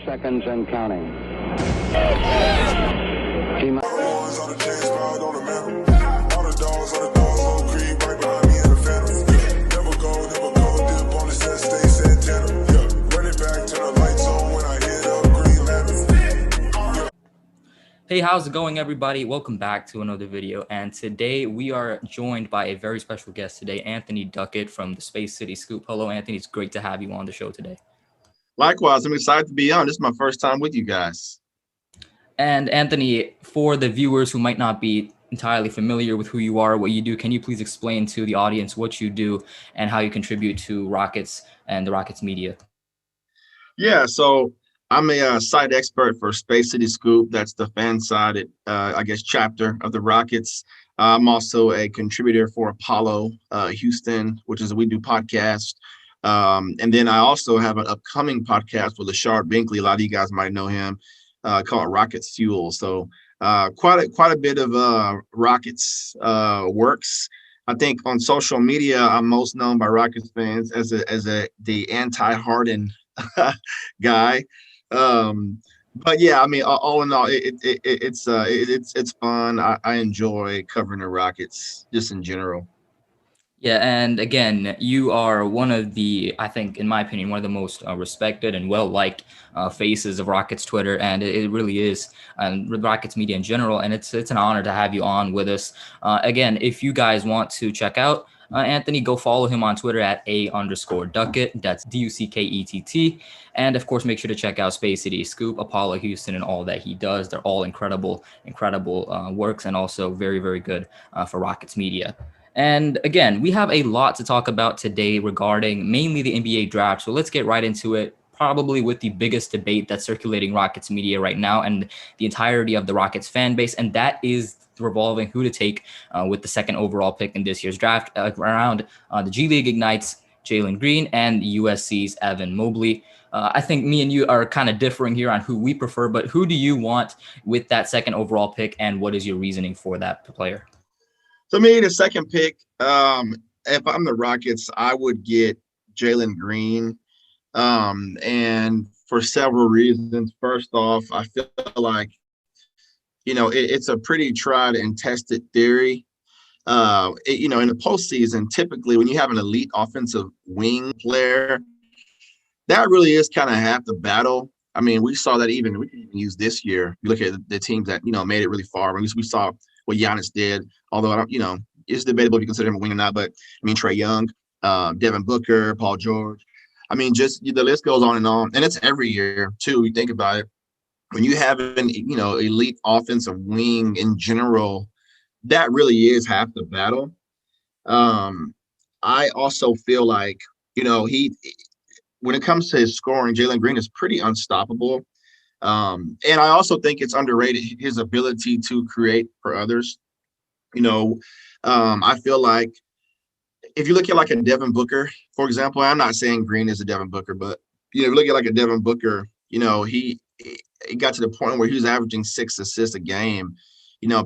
seconds and counting. Team. Hey, how's it going, everybody? Welcome back to another video. And today we are joined by a very special guest today, Anthony Duckett from the Space City Scoop. Hello, Anthony. It's great to have you on the show today. Likewise, I'm excited to be on. This is my first time with you guys. And Anthony, for the viewers who might not be entirely familiar with who you are, what you do, can you please explain to the audience what you do and how you contribute to Rockets and the Rockets media? Yeah, so I'm a site expert for Space City Scoop. That's the fan-sided, chapter of the Rockets. I'm also a contributor for Apollo Houston, which is we do podcast. And then I also have an upcoming podcast with Ashard Binkley. A lot of you guys might know him, called Rockets Fuel. So quite a bit of Rockets works. I think on social media, I'm most known by Rockets fans as the anti-Harden guy. But yeah, I mean, all in all, it's fun. I enjoy covering the Rockets just in general. Yeah, and again, you are one of the, I think, in my opinion, one of the most respected and well-liked faces of Rockets Twitter, and it really is, and Rockets media in general, and it's an honor to have you on with us. Again, if you guys want to check out Anthony, go follow him on Twitter at @A_Duckett. That's DUCKETT. And of course, make sure to check out Space City Scoop, Apollo Houston, and all that he does. They're all incredible works, and also very, very good for Rockets media. And again, we have a lot to talk about today regarding mainly the NBA draft. So let's get right into it, probably with the biggest debate that's circulating Rockets media right now and the entirety of the Rockets fan base. And that is revolving who to take with the second overall pick in this year's draft around the G League Ignite's Jalen Green and USC's Evan Mobley. I think me and you are kind of differing here on who we prefer, but who do you want with that second overall pick, and what is your reasoning for that player? To me, the second pick, if I'm the Rockets, I would get Jalen Green. And for several reasons. First off, I feel like, it's a pretty tried and tested theory. In the postseason, typically when you have an elite offensive wing player, that really is kind of half the battle. I mean, we saw that we can even use this year. You look at the teams that, made it really far. We saw what Giannis did, although I don't, it's debatable if you consider him a wing or not, but I mean, Trae Young, Devin Booker, Paul George. I mean, just the list goes on, and it's every year too. You think about it, when you have an, elite offensive wing in general, that really is half the battle. I also feel like, when it comes to his scoring, Jalen Green is pretty unstoppable. And I also think it's underrated, his ability to create for others. I feel like if you look at like a Devin Booker, for example, I'm not saying Green is a Devin Booker, but, if you look at like a Devin Booker, he got to the point where he was averaging 6 assists a game,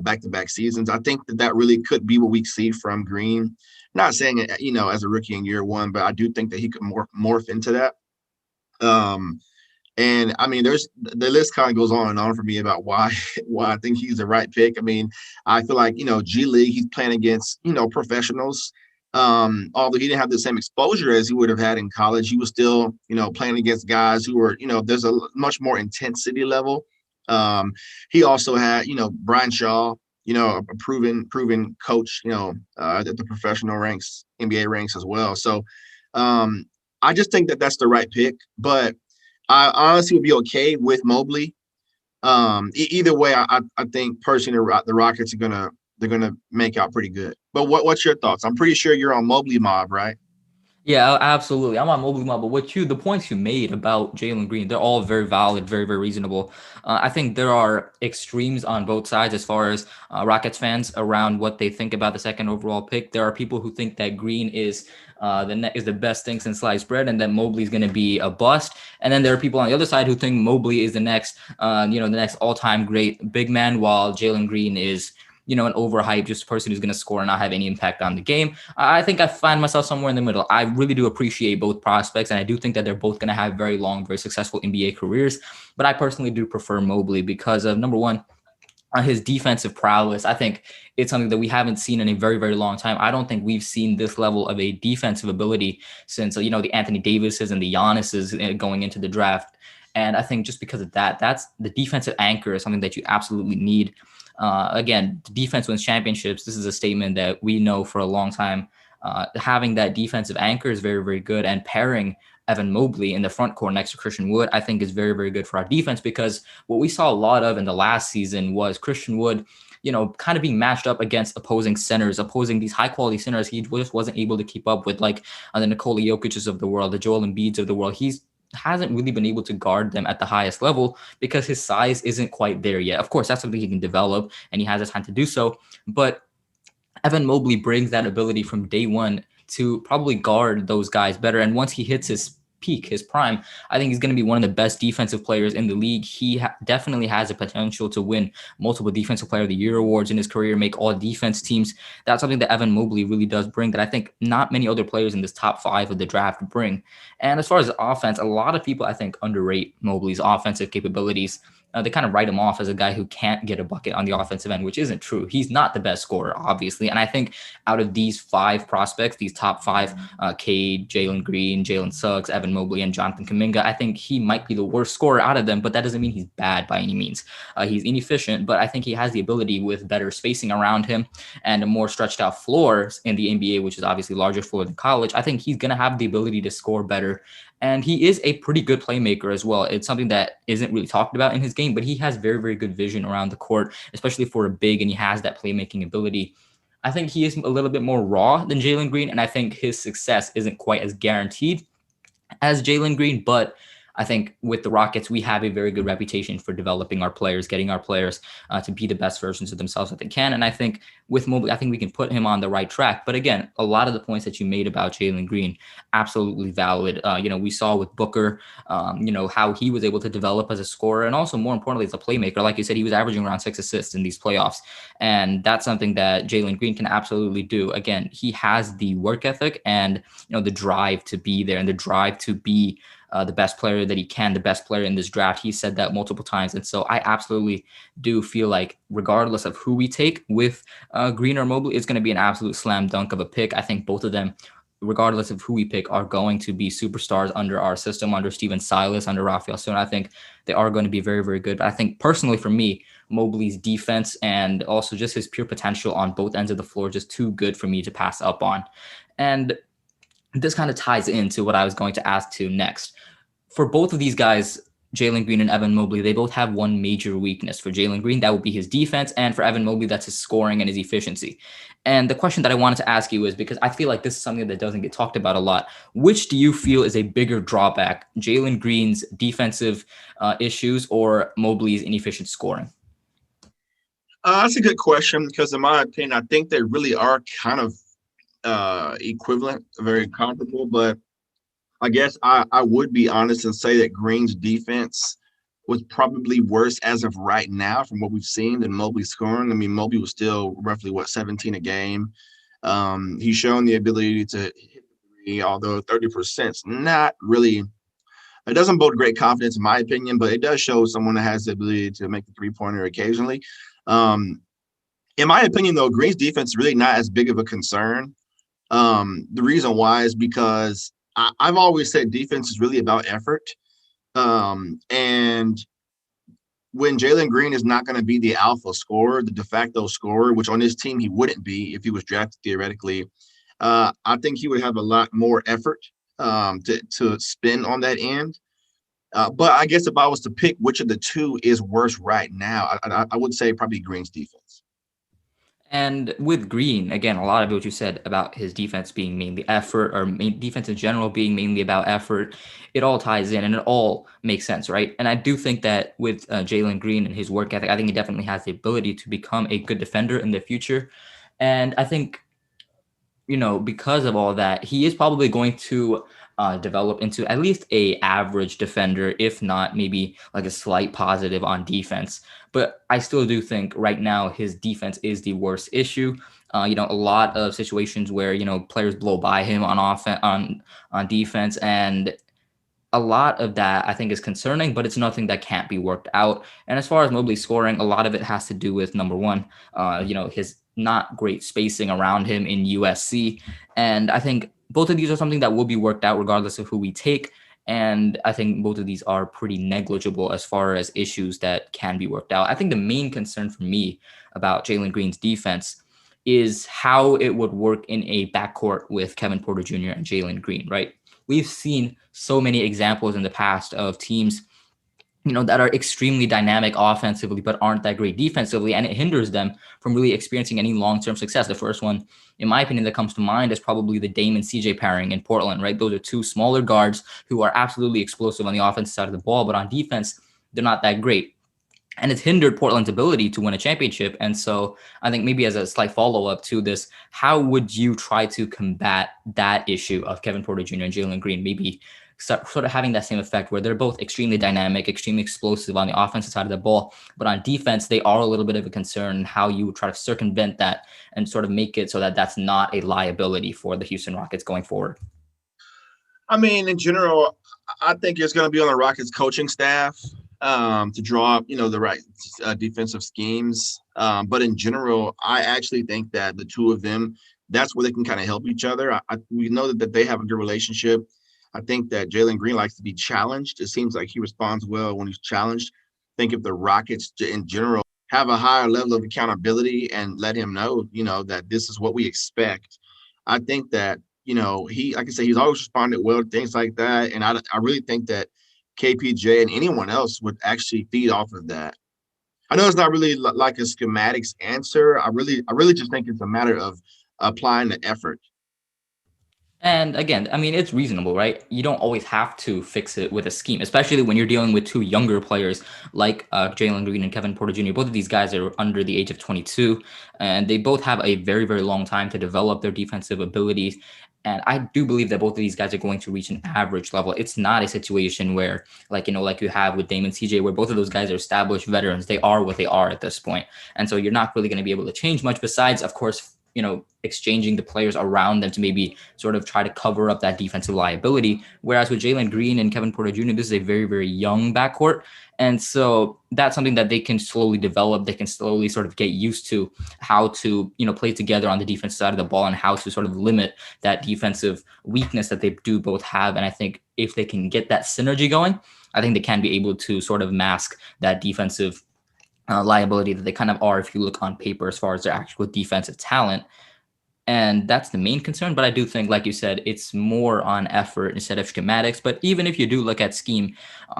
back-to-back seasons. I think that really could be what we see from Green. Not saying it, as a rookie in year one, but I do think that he could morph into that. And I mean, the list kind of goes on and on for me about why I think he's the right pick. I mean, I feel like, G League, he's playing against, professionals. Although he didn't have the same exposure as he would have had in college, he was still, playing against guys who were, there's a much more intensity level. He also had, Brian Shaw, a proven coach, at the professional ranks, NBA ranks as well. So I just think that that's the right pick, but I honestly would be okay with Mobley. Either way, I think personally the Rockets they're gonna make out pretty good. But what's your thoughts? I'm pretty sure you're on Mobley mob, right? Yeah, absolutely. I'm on Mobley mob, but the points you made about Jalen Green, they're all very valid, very, very reasonable. I think there are extremes on both sides as far as Rockets fans around what they think about the second overall pick. There are people who think that Green is the best thing since sliced bread, and that Mobley is going to be a bust. And then there are people on the other side who think Mobley is the next all-time great big man, while Jalen Green is an overhyped just person who's going to score and not have any impact on the game. I think I find myself somewhere in the middle. I really do appreciate both prospects, and I do think that they're both going to have very long, very successful NBA careers. But I personally do prefer Mobley because of, number one, his defensive prowess. I think it's something that we haven't seen in a very, very long time. I don't think we've seen this level of a defensive ability since, the Anthony Davises and the Giannis's going into the draft. And I think just because of that, that's the defensive anchor is something that you absolutely need. Again, defense wins championships. This is a statement that we know for a long time. Having that defensive anchor is very, very good. And pairing Evan Mobley in the front court next to Christian Wood, I think is very, very good for our defense, because what we saw a lot of in the last season was Christian Wood, kind of being matched up against opposing centers, opposing these high quality centers. He just wasn't able to keep up with, like, the Nikola Jokic's of the world, the Joel Embiid's of the world. He's hasn't really been able to guard them at the highest level because his size isn't quite there yet. Of course, that's something he can develop and he has the time to do so. But Evan Mobley brings that ability from day one to probably guard those guys better. And once he hits his peak, his prime, I think he's going to be one of the best defensive players in the league. He definitely has the potential to win multiple Defensive Player of the Year awards in his career, make all defense teams. That's something that Evan Mobley really does bring that I think not many other players in this top 5 of the draft bring. And as far as the offense, a lot of people, I think, underrate Mobley's offensive capabilities. They kind of write him off as a guy who can't get a bucket on the offensive end, which isn't true. He's not the best scorer, obviously. And I think out of these 5 prospects, these top 5, Cade, Jalen Green, Jalen Suggs, Evan Mobley, and Jonathan Kuminga, I think he might be the worst scorer out of them, but that doesn't mean he's bad by any means. He's inefficient, but I think he has the ability with better spacing around him and a more stretched out floor in the NBA, which is obviously larger floor than college. I think he's going to have the ability to score better. And he is a pretty good playmaker as well. It's something that isn't really talked about in his game, but he has very, very good vision around the court, especially for a big, and he has that playmaking ability. I think he is a little bit more raw than Jalen Green, and I think his success isn't quite as guaranteed as Jalen Green, but I think with the Rockets, we have a very good reputation for developing our players, getting our players to be the best versions of themselves that they can. And I think with Mobley, I think we can put him on the right track. But again, a lot of the points that you made about Jalen Green, absolutely valid. We saw with Booker, how he was able to develop as a scorer, and also more importantly, as a playmaker. Like you said, he was averaging around 6 assists in these playoffs. And that's something that Jalen Green can absolutely do. Again, he has the work ethic and, the drive to be there and the drive to be the best player that he can, the best player in this draft. He said that multiple times. And so I absolutely do feel like regardless of who we take with Green or Mobley, it's going to be an absolute slam dunk of a pick. I think both of them, regardless of who we pick, are going to be superstars under our system, under Steven Silas, under Rafael Stone. I think they are going to be very, very good. But I think personally for me, Mobley's defense and also just his pure potential on both ends of the floor, just too good for me to pass up on. And this kind of ties into what I was going to ask to next. For both of these guys, Jalen Green and Evan Mobley, they both have one major weakness. For Jalen Green, that would be his defense. And for Evan Mobley, that's his scoring and his efficiency. And the question that I wanted to ask you is, because I feel like this is something that doesn't get talked about a lot, which do you feel is a bigger drawback, Jalen Green's defensive issues or Mobley's inefficient scoring? That's a good question, because in my opinion, I think they really are kind of equivalent, very comparable. But I guess I would be honest and say that Green's defense was probably worse as of right now from what we've seen than Mobley's scoring. I mean, Mobley was still roughly, 17 a game. He's shown the ability to hit the three, although 30% is not really – it doesn't bode great confidence in my opinion, but it does show someone that has the ability to make the three-pointer occasionally. In my opinion, though, Green's defense is really not as big of a concern. The reason why is because I've always said defense is really about effort. And when Jalen Green is not going to be the alpha scorer, the de facto scorer, which on his team he wouldn't be if he was drafted theoretically, I think he would have a lot more effort to spend on that end. But I guess if I was to pick which of the two is worse right now, I would say probably Green's defense. And with Green, again, a lot of what you said about his defense being mainly effort, or defense in general being mainly about effort, it all ties in and it all makes sense, right? And I do think that with Jalen Green and his work ethic, I think he definitely has the ability to become a good defender in the future. And I think, because of all that, he is probably going to develop into at least a average defender, if not maybe like a slight positive on defense. But I still do think right now his defense is the worst issue. A lot of situations where players blow by him on offense on defense, and a lot of that I think is concerning, but it's nothing that can't be worked out. And as far as Mobley scoring, a lot of it has to do with number one, his not great spacing around him in USC. And I think both of these are something that will be worked out regardless of who we take. And I think both of these are pretty negligible as far as issues that can be worked out. I think the main concern for me about Jalen Green's defense is how it would work in a backcourt with Kevin Porter Jr. and Jalen Green, right? We've seen so many examples in the past of teams, that are extremely dynamic offensively, but aren't that great defensively. And it hinders them from really experiencing any long-term success. The first one, in my opinion, that comes to mind is probably the Dame and CJ pairing in Portland, right? Those are two smaller guards who are absolutely explosive on the offensive side of the ball, but on defense, they're not that great. And it's hindered Portland's ability to win a championship. And so I think maybe as a slight follow-up to this, how would you try to combat that issue of Kevin Porter Jr. and Jalen Green maybe sort of having that same effect where they're both extremely dynamic, extremely explosive on the offensive side of the ball, but on defense, they are a little bit of a concern, how you would try to circumvent that and sort of make it so that that's not a liability for the Houston Rockets going forward? I mean, in general, I think it's going to be on the Rockets coaching staff to draw up, the right defensive schemes. But in general, I actually think that the two of them, that's where they can kind of help each other. We know that they have a good relationship. I think that Jalen Green likes to be challenged. It seems like he responds well when he's challenged. I think if the Rockets in general have a higher level of accountability and let him know, that this is what we expect, I think that, he, like I said, he's always responded well to things like that. And I really think that KPJ and anyone else would actually feed off of that. I know it's not really like a schematics answer. I really just think it's a matter of applying the effort. And again, I mean, it's reasonable, right? You don't always have to fix it with a scheme, especially when you're dealing with two younger players like Jalen Green and Kevin Porter Jr. Both of these guys are under the age of 22, and they both have a very, very long time to develop their defensive abilities. And I do believe that both of these guys are going to reach an average level. It's not a situation where, like you have with Damian and CJ, where both of those guys are established veterans. They are what they are at this point. And so you're not really going to be able to change much besides, of course, exchanging the players around them to maybe sort of try to cover up that defensive liability. Whereas with Jalen Green and Kevin Porter Jr., this is a very, very young backcourt. And so that's something that they can slowly develop. They can slowly sort of get used to how to, play together on the defensive side of the ball and how to sort of limit that defensive weakness that they do both have. And I think if they can get that synergy going, I think they can be able to sort of mask that defensive liability that they kind of are if you look on paper as far as their actual defensive talent. And that's the main concern. But I do think, like you said, it's more on effort instead of schematics. But even if you do look at scheme,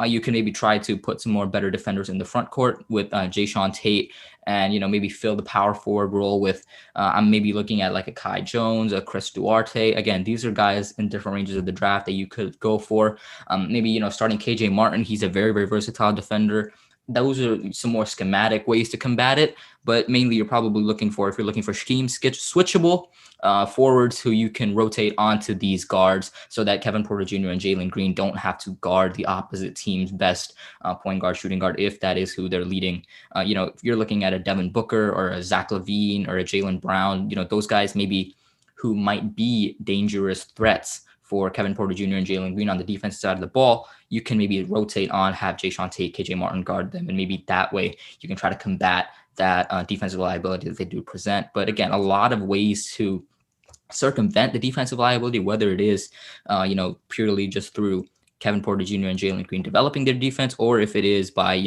you can maybe try to put some more better defenders in the front court with Jayshawn Tate and, maybe fill the power forward role with, I'm maybe looking at like a Kai Jones, a Chris Duarte. Again, these are guys in different ranges of the draft that you could go for. Maybe, starting KJ Martin. He's a very, very versatile defender. Those are some more schematic ways to combat it, but mainly you're probably looking for, if you're looking for scheme switchable forwards who you can rotate onto these guards so that Kevin Porter Jr. and Jalen Green don't have to guard the opposite team's best point guard, shooting guard, if that is who they're leading. If you're looking at a Devin Booker or a Zach LaVine or a Jaylen Brown, those guys maybe who might be dangerous threats for Kevin Porter Jr. and Jalen Green on the defensive side of the ball, you can maybe rotate on, have Jayshawn Tate, KJ Martin guard them, and maybe that way you can try to combat that defensive liability that they do present. But again, a lot of ways to circumvent the defensive liability, whether it is, purely just through Kevin Porter Jr. and Jalen Green developing their defense, or if it is by,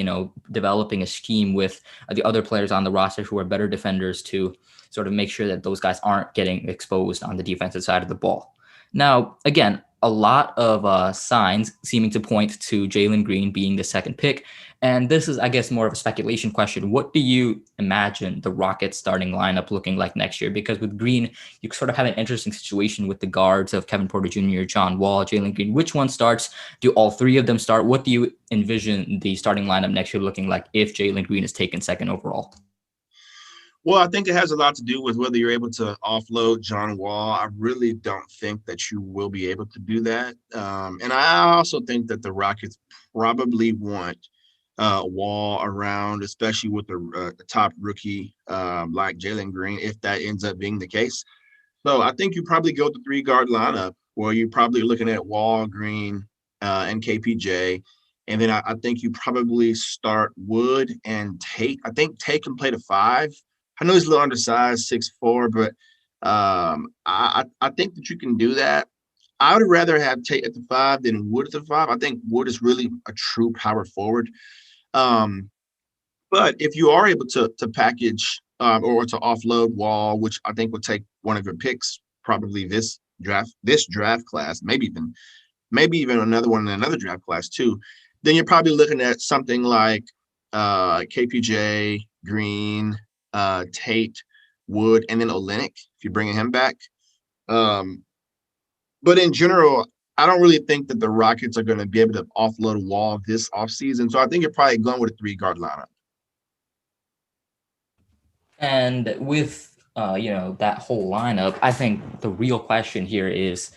developing a scheme with the other players on the roster who are better defenders to sort of make sure that those guys aren't getting exposed on the defensive side of the ball. Now, again, a lot of signs seeming to point to Jalen Green being the second pick. And this is, I guess, more of a speculation question. What do you imagine the Rockets starting lineup looking like next year? Because with Green, you sort of have an interesting situation with the guards of Kevin Porter Jr., John Wall, Jalen Green. Which one starts? Do all three of them start? What do you envision the starting lineup next year looking like if Jalen Green is taken second overall? Well, I think it has a lot to do with whether you're able to offload John Wall. I really don't think that you will be able to do that. And I also think that the Rockets probably want Wall around, especially with the top rookie like Jalen Green, if that ends up being the case. So I think you probably go with the three-guard lineup where you're probably looking at Wall, Green, and KPJ. And then I think you probably start Wood and Tate. I think Tate can play the five. I know he's a little undersized, 6'4", but I think that you can do that. I would rather have Tate at the five than Wood at the five. I think Wood is really a true power forward. Um, but if you are able to package or to offload Wall, which I think would take one of your picks, probably this draft class, maybe even another one in another draft class too, then you're probably looking at something like KPJ, Green, Tate, Wood, and then Olynyk if you're bringing him back. Um, but in general, I don't really think that the Rockets are going to be able to offload Wall this offseason. So I think you're probably going with a three-guard lineup. And with that whole lineup, I think the real question here is,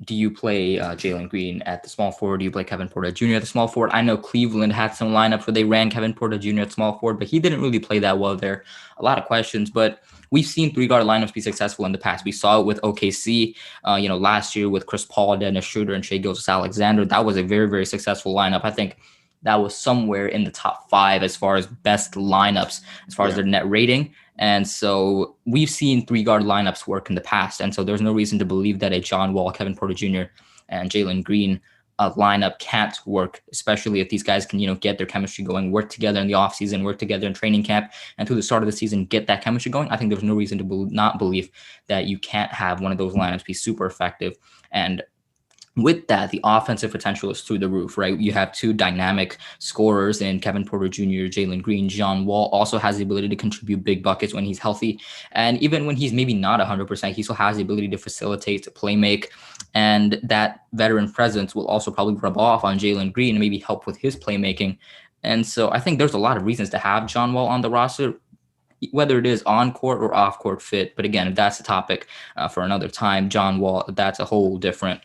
do you play Jalen Green at the small forward? Do you play Kevin Porter Jr. at the small forward? I know Cleveland had some lineups where they ran Kevin Porter Jr. at small forward, but he didn't really play that well there. A lot of questions, but we've seen three-guard lineups be successful in the past. We saw it with OKC, last year with Chris Paul, Dennis Schroeder, and Shai Gilgeous-Alexander. That was a very, very successful lineup. I think that was somewhere in the top 5 as far as best lineups, as far as their net rating. And so we've seen three-guard lineups work in the past. And so there's no reason to believe that a John Wall, Kevin Porter Jr., and Jalen Green lineup can't work, especially if these guys can, get their chemistry going, work together in the offseason, work together in training camp, and through the start of the season, get that chemistry going. I think there's no reason to not believe that you can't have one of those lineups be super effective. And with that, the offensive potential is through the roof, right? You have two dynamic scorers in Kevin Porter Jr., Jalen Green. John Wall also has the ability to contribute big buckets when he's healthy. And even when he's maybe not 100%, he still has the ability to facilitate, to play make. And that veteran presence will also probably rub off on Jalen Green and maybe help with his playmaking. And so I think there's a lot of reasons to have John Wall on the roster, whether it is on court or off court fit. But again, if that's a topic for another time, John Wall, that's a whole different,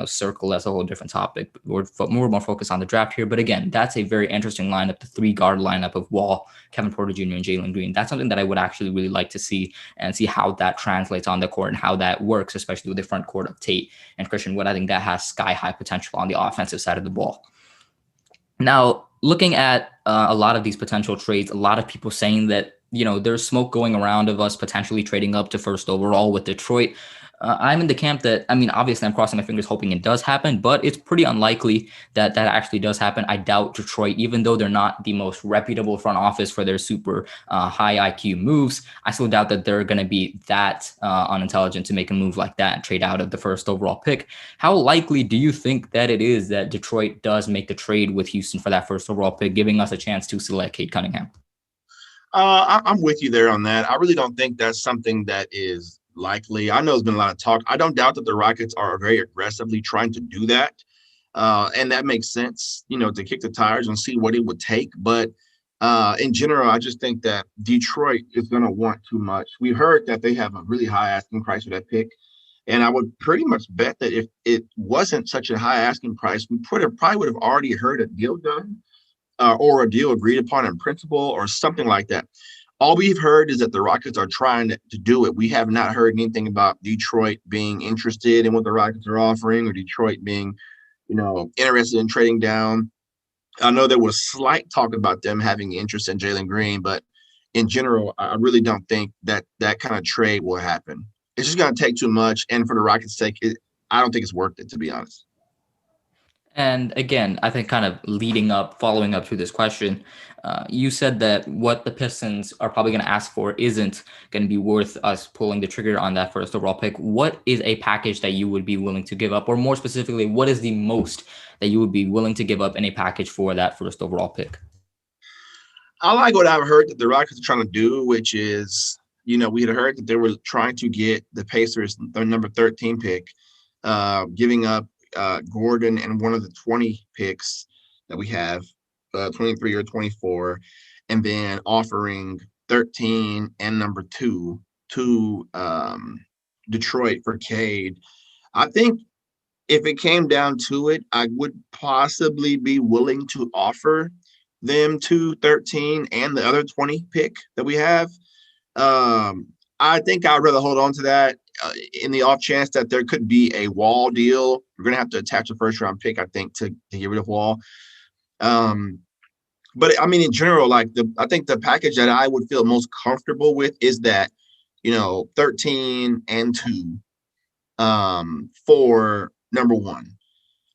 circle. That's a whole different topic. We're more focused on the draft here. But again, that's a very interesting lineup, the three-guard lineup of Wall, Kevin Porter Jr., and Jalen Green. That's something that I would actually really like to see and see how that translates on the court and how that works, especially with the front court of Tate and Christian Wood. I think that has sky-high potential on the offensive side of the ball. Now, looking at a lot of these potential trades, a lot of people saying that, there's smoke going around of us potentially trading up to first overall with Detroit. I'm in the camp that, obviously I'm crossing my fingers hoping it does happen, but it's pretty unlikely that that actually does happen. I doubt Detroit, even though they're not the most reputable front office for their super high IQ moves, I still doubt that they're going to be that unintelligent to make a move like that and trade out of the first overall pick. How likely do you think that it is that Detroit does make the trade with Houston for that first overall pick, giving us a chance to select Cade Cunningham? I'm with you there on that. I really don't think that's something that is likely. I know there's been a lot of talk. I don't doubt that the Rockets are very aggressively trying to do that. And that makes sense, to kick the tires and see what it would take. But in general, I just think that Detroit is going to want too much. We heard that they have a really high asking price for that pick. And I would pretty much bet that if it wasn't such a high asking price, we probably would have already heard a deal done or a deal agreed upon in principle or something like that. All we've heard is that the Rockets are trying to do it. We have not heard anything about Detroit being interested in what the Rockets are offering or Detroit being, interested in trading down. I know there was slight talk about them having interest in Jalen Green, but in general, I really don't think that that kind of trade will happen. It's just going to take too much. And for the Rockets' sake, I don't think it's worth it, to be honest. And again, I think kind of following up to this question, you said that what the Pistons are probably going to ask for isn't going to be worth us pulling the trigger on that first overall pick. What is a package that you would be willing to give up? Or more specifically, what is the most that you would be willing to give up in a package for that first overall pick? I like what I've heard that the Rockets are trying to do, which is, we had heard that they were trying to get the Pacers, their number 13 pick, giving up Gordon and one of the 20 picks that we have, 23 or 24, and then offering 13 and number 2 to Detroit for Cade. I think if it came down to it, I would possibly be willing to offer them to 13 and the other 20 pick that we have. Um, I think I'd rather hold on to that in the off chance that there could be a Wall deal. We're going to have to attach a first round pick, I think, to get rid of Wall. Um, but I mean, in general, I think the package that I would feel most comfortable with is that, 13 and 2 for number 1,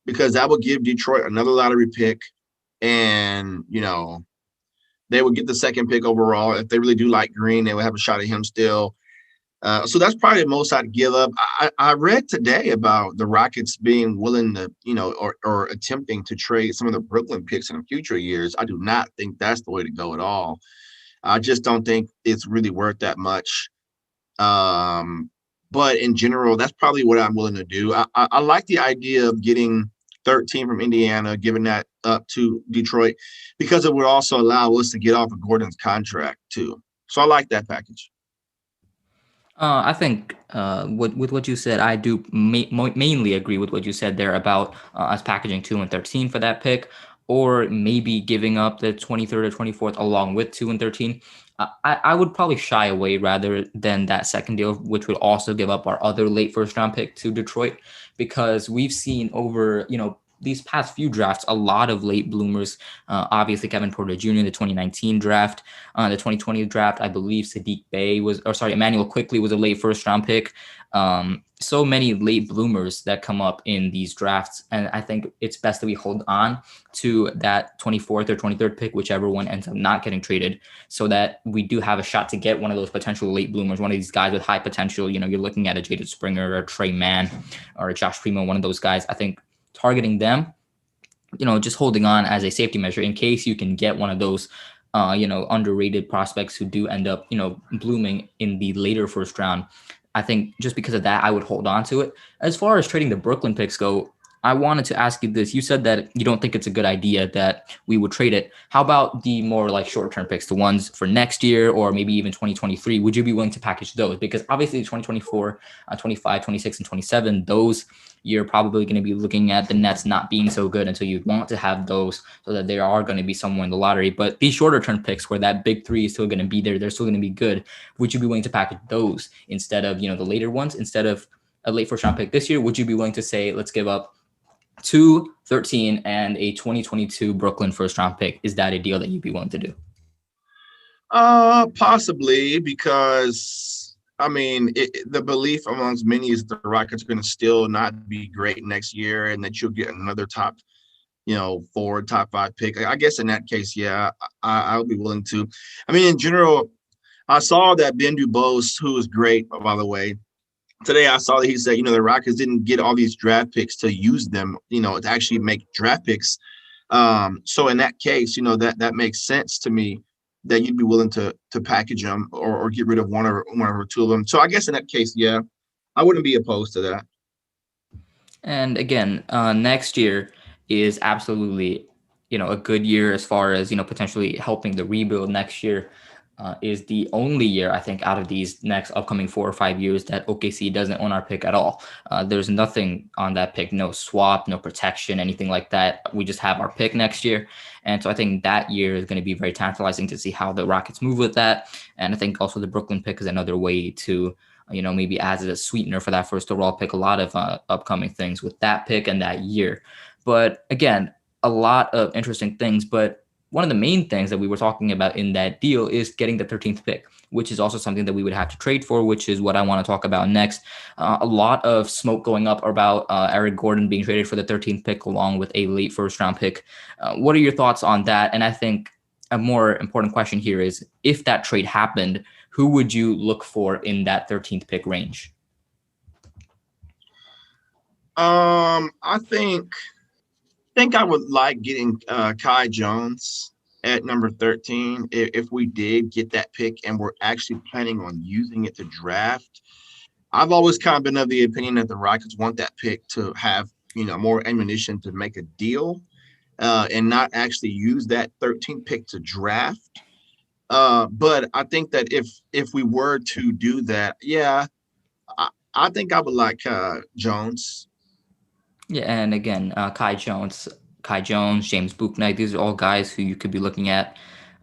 because that would give Detroit another lottery pick, and they would get the second pick overall. If they really do like Green, they would have a shot at him still. So that's probably the most I'd give up. I read today about the Rockets being willing to, or attempting to trade some of the Brooklyn picks in future years. I do not think that's the way to go at all. I just don't think it's really worth that much. But in general, that's probably what I'm willing to do. I like the idea of getting 13 from Indiana, giving that up to Detroit, because it would also allow us to get off of Gordon's contract too. So I like that package. I think with what you said, I do mainly agree with what you said there about us packaging 2 and 13 for that pick, or maybe giving up the 23rd or 24th along with 2 and 13. I would probably shy away rather than that second deal, which would also give up our other late first round pick to Detroit, because we've seen over, these past few drafts, a lot of late bloomers. Obviously, Kevin Porter Jr. in the 2019 draft, the 2020 draft, I believe Emmanuel Quickly was a late first round pick. So many late bloomers that come up in these drafts. And I think it's best that we hold on to that 24th or 23rd pick, whichever one ends up not getting traded, so that we do have a shot to get one of those potential late bloomers, one of these guys with high potential. You're looking at a Jaded Springer or a Trey Mann or a Josh Primo, one of those guys. I think targeting them, just holding on as a safety measure in case you can get one of those, underrated prospects who do end up, blooming in the later first round. I think just because of that, I would hold on to it. As far as trading the Brooklyn picks go, I wanted to ask you this. You said that you don't think it's a good idea that we would trade it. How about the more like short-term picks, the ones for next year or maybe even 2023? Would you be willing to package those? Because obviously 2024, 25, 26, and 27, those you're probably going to be looking at the Nets not being so good, and so you'd want to have those so that there are going to be somewhere in the lottery. But these shorter-term picks where that big three is still going to be there, they're still going to be good. Would you be willing to package those instead of, the later ones, instead of a late first round pick this year? Would you be willing to say, let's give up 2, 13, and a 2022 Brooklyn first round pick? Is that a deal that you'd be willing to do? Possibly, because I mean, the belief amongst many is the Rockets are going to still not be great next year, and that you'll get another top, 4, top 5 pick. I guess in that case, yeah, I'll be willing to. I mean, in general, I saw that Ben Dubose, who is great, by the way. Today I saw that he said, the Rockets didn't get all these draft picks to use them, to actually make draft picks. So in that case, that makes sense to me that you'd be willing to package them or get rid of one or two of them. So I guess in that case, yeah, I wouldn't be opposed to that. And again, next year is absolutely, a good year as far as, potentially helping the rebuild next year. Is the only year, I think, out of these next upcoming 4 or 5 years that OKC doesn't own our pick at all. There's nothing on that pick, no swap, no protection, anything like that. We just have our pick next year. And so I think that year is going to be very tantalizing to see how the Rockets move with that. And I think also the Brooklyn pick is another way to, maybe as a sweetener for that first overall pick, a lot of upcoming things with that pick and that year. But again, a lot of interesting things. But one of the main things that we were talking about in that deal is getting the 13th pick, which is also something that we would have to trade for, which is what I want to talk about next. A lot of smoke going up about Eric Gordon being traded for the 13th pick along with a late first round pick. What are your thoughts on that? And I think a more important question here is, if that trade happened, who would you look for in that 13th pick range? I think I would like getting Kai Jones at number 13 if we did get that pick and we're actually planning on using it to draft. I've always kind of been of the opinion that the Rockets want that pick to have, more ammunition to make a deal and not actually use that 13th pick to draft. But I think that if we were to do that, yeah, I think I would like Jones. Yeah, and again, Kai Jones, James Bouknight, these are all guys who you could be looking at.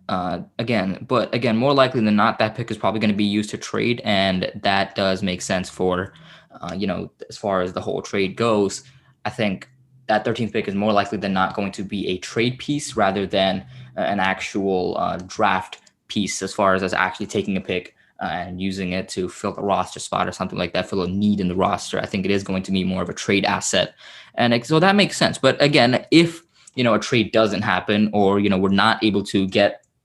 But again, more likely than not, that pick is probably going to be used to trade, and that does make sense for, as far as the whole trade goes. I think that 13th pick is more likely than not going to be a trade piece rather than an actual draft piece, as far as us actually taking a pick and using it to fill a roster spot or something like that, fill a need in the roster. I think it is going to be more of a trade asset, and so that makes sense. But again, if a trade doesn't happen, or we're not able to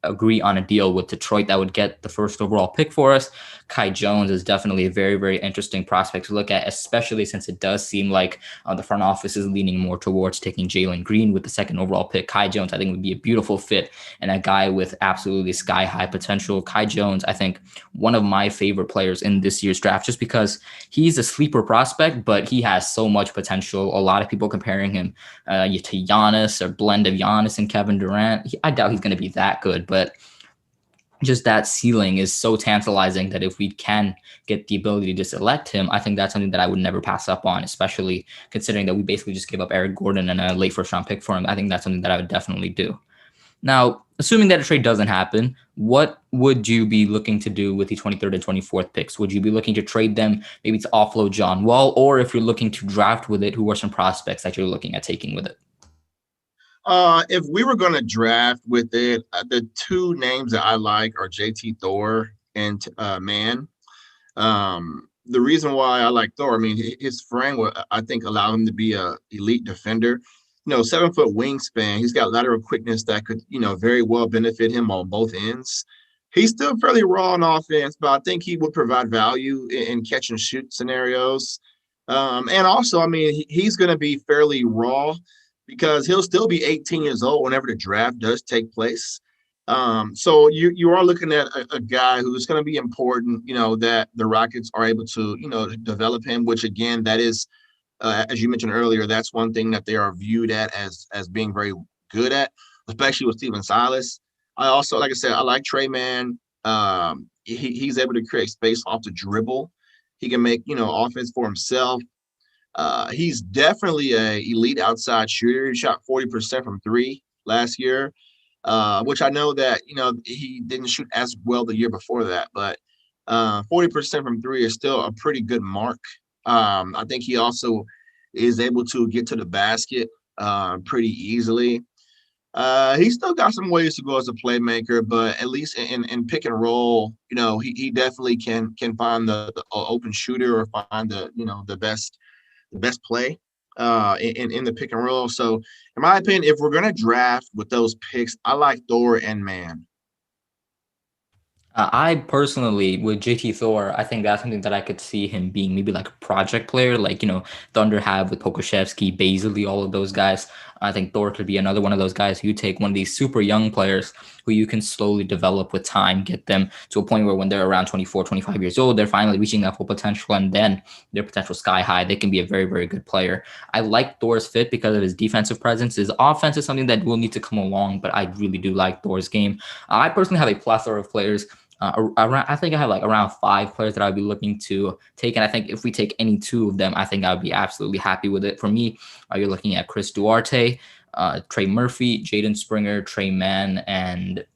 agree on a deal with Detroit that would get the first overall pick for us, Kai Jones is definitely a very, very interesting prospect to look at, especially since it does seem like the front office is leaning more towards taking Jalen Green with the second overall pick. Kai Jones, I think, would be a beautiful fit and a guy with absolutely sky high potential. Kai Jones, I think, one of my favorite players in this year's draft, just because he's a sleeper prospect, but he has so much potential. A lot of people comparing him to Giannis, or blend of Giannis and Kevin Durant. I doubt he's going to be that good, but just that ceiling is so tantalizing that if we can get the ability to select him, I think that's something that I would never pass up on, especially considering that we basically just gave up Eric Gordon and a late first round pick for him. I think that's something that I would definitely do. Now, assuming that a trade doesn't happen, what would you be looking to do with the 23rd and 24th picks? Would you be looking to trade them, maybe to offload John Wall, or if you're looking to draft with it, who are some prospects that you're looking at taking with it? If we were going to draft with it, the two names that I like are JT Thor and Man. The reason why I like Thor, I mean, his frame will, I think, allow him to be a elite defender. 7 foot wingspan. He's got lateral quickness that could, very well benefit him on both ends. He's still fairly raw on offense, but I think he would provide value in catch and shoot scenarios. And also, I mean, he's going to be fairly raw because he'll still be 18 years old whenever the draft does take place. So you are looking at a guy who's going to be important, that the Rockets are able to, develop him, which again, that is, as you mentioned earlier, that's one thing that they are viewed at as being very good at, especially with Steven Silas. I also, like I said, I like Trey Man. He's able to create space off the dribble. He can make, offense for himself. He's definitely a elite outside shooter. He shot 40% from three last year, which I know that, he didn't shoot as well the year before that, but 40% from three is still a pretty good mark. I think he also is able to get to the basket pretty easily. He's still got some ways to go as a playmaker, but at least in pick and roll, he definitely can find the open shooter or find the best play in the pick and roll. So, in my opinion, if we're gonna draft with those picks, I like Thor and Man. I personally, with JT Thor, I think that's something that I could see him being maybe like a project player, like, Thunder have with Pokuševski, Bazley, all of those guys. I think Thor could be another one of those guys who you take one of these super young players who you can slowly develop with time, get them to a point where when they're around 24, 25 years old, they're finally reaching that full potential, and then their potential sky high. They can be a very, very good player. I like Thor's fit because of his defensive presence. His offense is something that will need to come along, but I really do like Thor's game. I personally have a plethora of players. I think I have like around 5 players that I'd be looking to take, and I think if we take any 2 of them, I think I would be absolutely happy with it. For me, you're looking at Chris Duarte, Trey Murphy, Jaden Springer, Trey Mann, and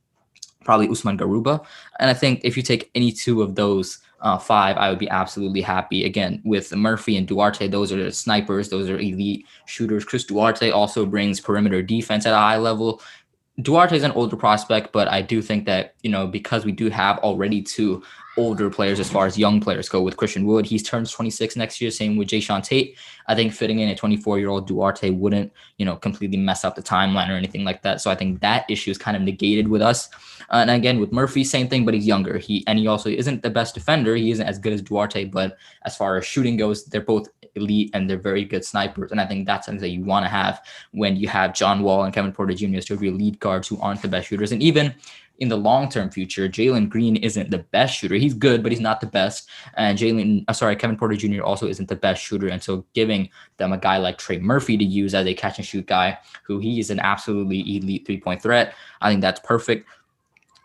probably Usman Garuba. And I think if you take any 2 of those 5, I would be absolutely happy. Again, with Murphy and Duarte, those are snipers, those are elite shooters. Chris Duarte also brings perimeter defense at a high level. Duarte is an older prospect, but I do think that, because we do have already 2 older players as far as young players go with Christian Wood. He turns 26 next year, same with Jayshawn Tate. I think fitting in a 24-year-old Duarte wouldn't, completely mess up the timeline or anything like that. So I think that issue is kind of negated with us. And again, with Murphy, same thing, but he's younger. He also isn't the best defender. He isn't as good as Duarte, but as far as shooting goes, they're both elite and they're very good snipers. And I think that's something that you want to have when you have John Wall and Kevin Porter Jr. as 2 of your lead guards who aren't the best shooters. And even in the long-term future, Jalen Green isn't the best shooter. He's good, but he's not the best. And Kevin Porter Jr. also isn't the best shooter. And so giving them a guy like Trey Murphy to use as a catch and shoot guy, who he is an absolutely elite 3-point threat, I think that's perfect.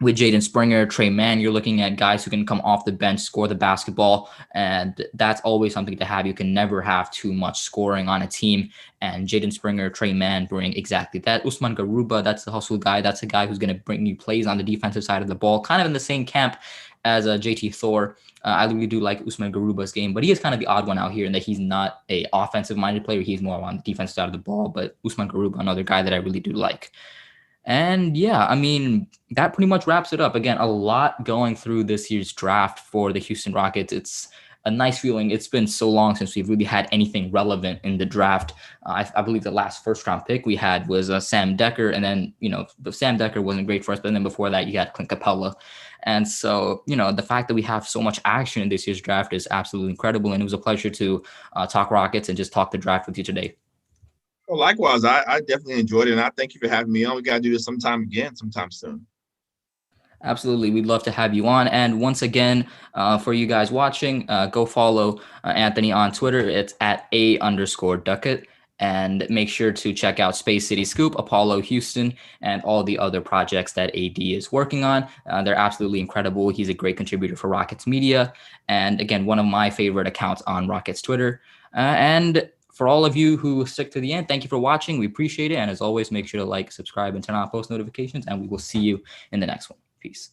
with Jaden Springer, Trey Mann, you're looking at guys who can come off the bench, score the basketball, and that's always something to have. You can never have too much scoring on a team, and Jaden Springer, Trey Mann bring exactly that. Usman Garuba, that's the hustle guy. That's a guy who's going to bring you plays on the defensive side of the ball, kind of in the same camp as JT Thor. I really do like Usman Garuba's game, but he is kind of the odd one out here in that he's not a offensive-minded player. He's more on the defensive side of the ball, but Usman Garuba, another guy that I really do like. And yeah, I mean, that pretty much wraps it up. Again, a lot going through this year's draft for the Houston Rockets. It's a nice feeling. It's been so long since we've really had anything relevant in the draft. I believe the last first round pick we had was Sam Decker. And then, the Sam Decker wasn't great for us. But then before that, you had Clint Capella. And so, the fact that we have so much action in this year's draft is absolutely incredible. And it was a pleasure to talk Rockets and just talk the draft with you today. Well, likewise, I definitely enjoyed it, and I thank you for having me on. We got to do this sometime soon. Absolutely. We'd love to have you on. And once again, for you guys watching, go follow Anthony on Twitter. It's at @A_Duckett. And make sure to check out Space City Scoop, Apollo Houston, and all the other projects that AD is working on. They're absolutely incredible. He's a great contributor for Rockets Media. And again, one of my favorite accounts on Rockets Twitter. And for all of you who stick to the end, thank you for watching. We appreciate it. And as always, make sure to like, subscribe, and turn on post notifications. And we will see you in the next one. Peace.